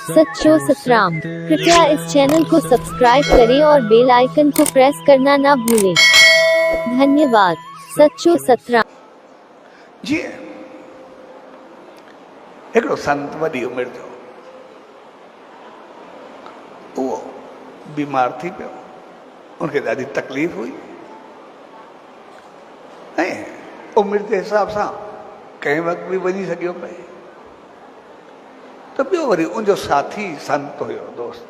सच्चो सतराम। कृपया इस चैनल को सब्सक्राइब करें और बेल आइकन को प्रेस करना ना भूलें। धन्यवाद। सच्चो सतराम। जी हिकिड़ो संत वॾी उमिरि जो उहो बीमार थी पियो, उनखे ॾाढी तकलीफ़ हुई ऐं उमिरि जे हिसाब सां कंहिं वक़्तु बि वञी सघियो पए। त ॿियो वरी उनजो साथी संत हुयो, दोस्त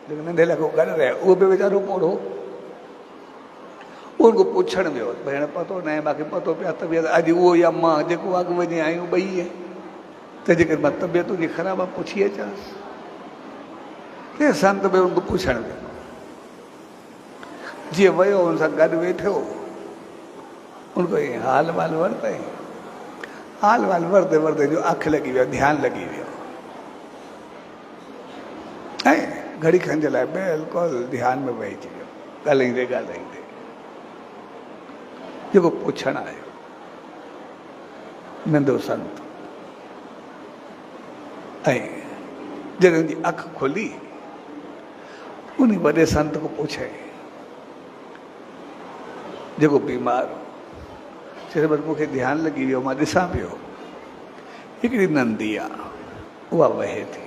जेको नंढे लॻो गॾु रहे, उहो बि वीचारो पोड़ो उनको पुछण वियो, भेण पतो न आहे, मूंखे पतो पिया तबियत अॼु उहो या मां जेको अॻु वञी आहियूं ॿई आहे, त जेकर मां तबियत तुंहिंजी ख़राबु आहे पुछी अचांसि। ते संत बि उनको पुछण वियो, जीअं वियो हुन सां गॾु वेठो, उनको हाल वाल वरितई, हाल वाल वरदे वरदे जो अखि लॻी वियो, ध्यानु लॻी वियो ऐं घड़ी खनि जे लाइ बिल्कुलु ध्यानु में वेही वियो, ॻाल्हाईंदे ॻाल्हाईंदे जेको पुछण आयो नंढो संत, ऐं जॾहिं उनजी अखि खुली उन वॾे संत को पूछे, जेको बीमार हो, चए बसि मूंखे ध्यानु लॻी वियो, मां ॾिसां पियो हिकिड़ी नंदी आहे, उहा वहे थी,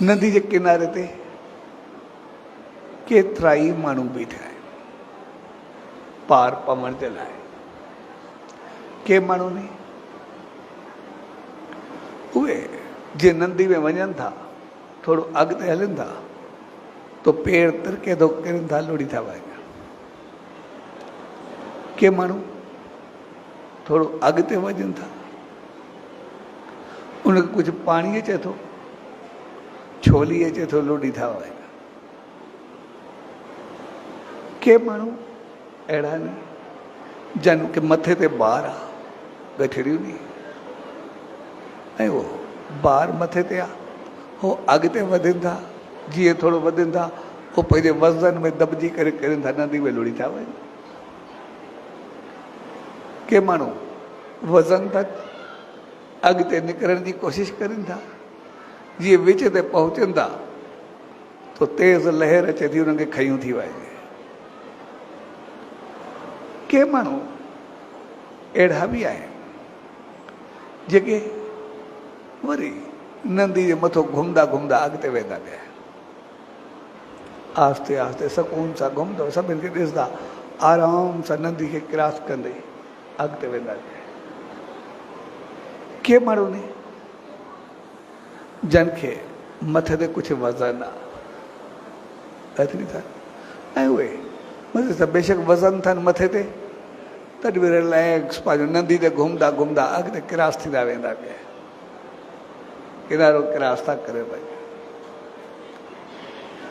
नदी जे किनारे ते केतिरा ई माण्हू बीठा आहिनि पार पवण जे लाइ। के माण्हू ने उहे जे नंदी में वञनि था, थोरो अॻिते हलनि था तो पेर तिरके थो किरनि था, लुड़ी था वञनि। के माण्हू थोरो अॻिते वञनि था, उनखे कुझु पाणी अचे थो, छोली अचे थो, लुड़ी था वञनि। के माण्हू अहिड़ा आहिनि जन के मथे ते ॿार आहे, गठड़ियूं नी, ऐं उहो ॿार मथे ते आहे, हो अॻिते वधनि था, जीअं थोरो वधनि था उहो पंहिंजे वज़न में दॿिजी करे किरनि था, नदी में लुड़ी था वञनि। के माण्हू वज़न था अॻिते निकिरण जी कोशिशि कनि था, जीअं विच ते पहुचनि था तो तेज़ लहर अचे थी, उन्हनि खे खयूं थी वञे। के माण्हू अहिड़ा बि आहिनि जेके वरी नंदी जे मथां घुमंदा घुमंदा अॻिते वेंदा पिया, आहिस्ते आहिस्ते सुकून सां घुमंदो, सभिनि खे ॾिसंदा, आराम सां नंदी खे क्रॉस कंदे अॻिते वेंदा पिया। के माण्हू ने जन खे मथे ते कुझु वज़न आहे, एतिरी था, ऐं उहे मथे त बेशक वज़न अथनि मथे ते, तॾहिं बि रिलैक्स पंहिंजो नंदी ते घुमंदा घुमंदा अॻिते क्रॉस थींदा वेंदा पिया, किनारो क्रॉस था करे पिया।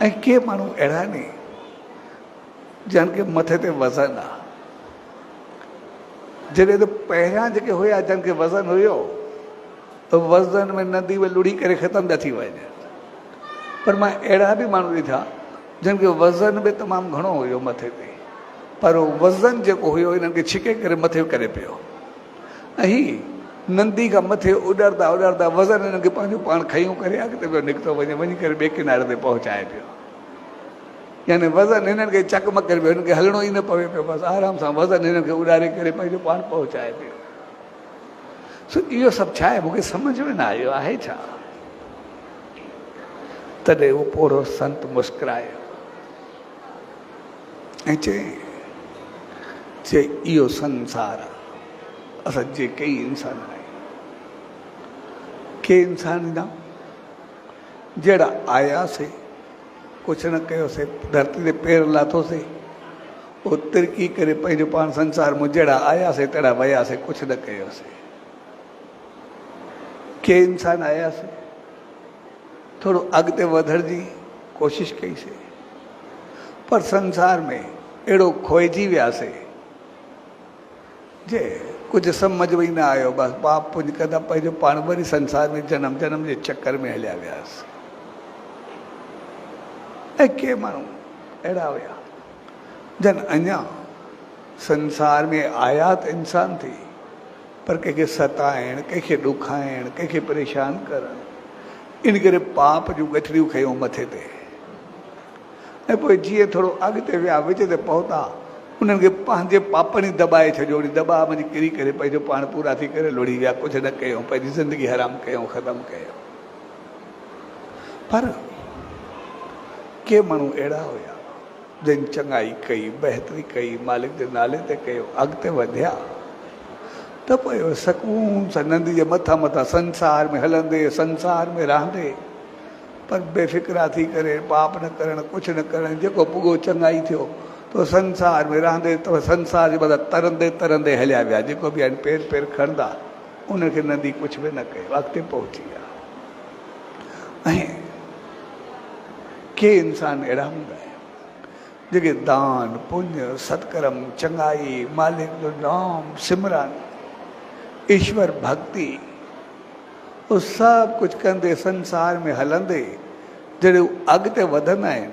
ऐं के माण्हू अहिड़ा आहिनि जन खे मथे ते वज़न आहे, जॾहिं त पहिरियां जेके हुया जन खे वज़न हुयो त वज़न में नदी में लुड़ी करे ख़तमु था थी वञे, पर मां अहिड़ा बि माण्हू ॾिठा जिन खे वज़न बि तमामु घणो हुयो मथे ते, पर उहो वज़न जेको हुयो इन्हनि खे छिके करे मथे करे पियो, ऐं हीअ नंदी खां मथे उॾरंदा उॾरंदा वज़न हिननि खे पंहिंजो पाण खयूं करे अॻिते पियो निकितो वञे, वञी करे ॿिए किनारे ते पहुचाए पियो। यानी वज़न हिननि खे चकमक करे पियो, हिननि खे हलणो ई न पवे पियो, बसि आराम सां वज़न हिननि खे उॾारे करे पंहिंजो पाण पहुचाए पियो। सो इहो सभु छा आहे, मूंखे सम्झ में न आयो आहे छा। तॾहिं उहो पोड़ो संत मुस्कुरायो ऐं चई इहो संसार आहे, असां जेके ई इंसान आहियूं, के इंसान ईंदा जहिड़ा आयासीं, कुझु न कयोसीं, धरती ते पेर लाथोसीं, उहो तिरकी करे पंहिंजो पाण संसार में जहिड़ा आयासीं तहिड़ा वियासीं, कुझु न कयोसीं। के इंसान आयासीं, थोरो अॻिते वधण जी कोशिशि कईसीं, पर संसार में अहिड़ो खोइजी वियासीं जे कुझु सम्झ में ई न आयो, बसि पाप पुञ कंदा पंहिंजो पाण वरी संसार में जनम जनम जे चक्कर में हलिया वियासीं। ऐं के माण्हू अहिड़ा हुया जन अञा संसार में आयात इंसान थी, पर कंहिंखे सताइण, कंहिंखे ॾुखाइण, कंहिंखे परेशान करणु, इन करे पाप जूं गठरियूं खयूं मथे ते ऐं पोइ जीअं थोरो अॻिते विया विच ते पहुता उन्हनि खे पंहिंजे पापनि दॿाए छॾियो वरी दॿा वञी किरी करे पंहिंजो पाण पूरा थी करे लुड़ी विया कुझु न कयूं पंहिंजी ज़िंदगी हराम कयूं ख़तमु कयूं पर के माण्हू अहिड़ा हुया जिन चङाई कई बहितरी कई मालिक जे नाले ते कयो अॻिते वधिया त पोइ सकून सां नंदी जे मथां मथां संसार में हलंदे संसार में रहंदे पर बेफ़िक्रा थी करे पाप न करणु कुझु न करणु जेको पुॻो चङाई थियो तो संसार में रहंदे तो संसार जे मथां तरंदे तरंदे हलिया विया जेको बि आहिनि पेर पेर खणंदा उनखे नंदी कुझु बि न कयो अॻिते पहुची विया ऐं के इंसान अहिड़ा हूंदा आहिनि जेके दान पुण्य सत्कर्म चङाई मालिक जो नाम सिमरन ईश्वर भक्ति उहो सभु कुझु कंदे संसार में हलंदे जॾहिं अॻिते वधंदा आहिनि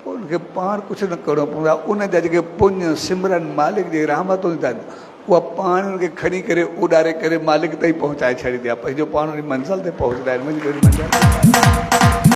पोइ उनखे पाण कुझु न करिणो पवंदो आहे उन जा जेके पुण्य सिमरन मालिक जी रहमतूं आहिनि उहा पाण उनखे खणी करे उॾारे करे मालिक ताईं पहुचाए छॾींदी आहे पंहिंजो पाण उन मंज़िल ते पहुचंदा आहिनि मुंहिंजी मंज़िल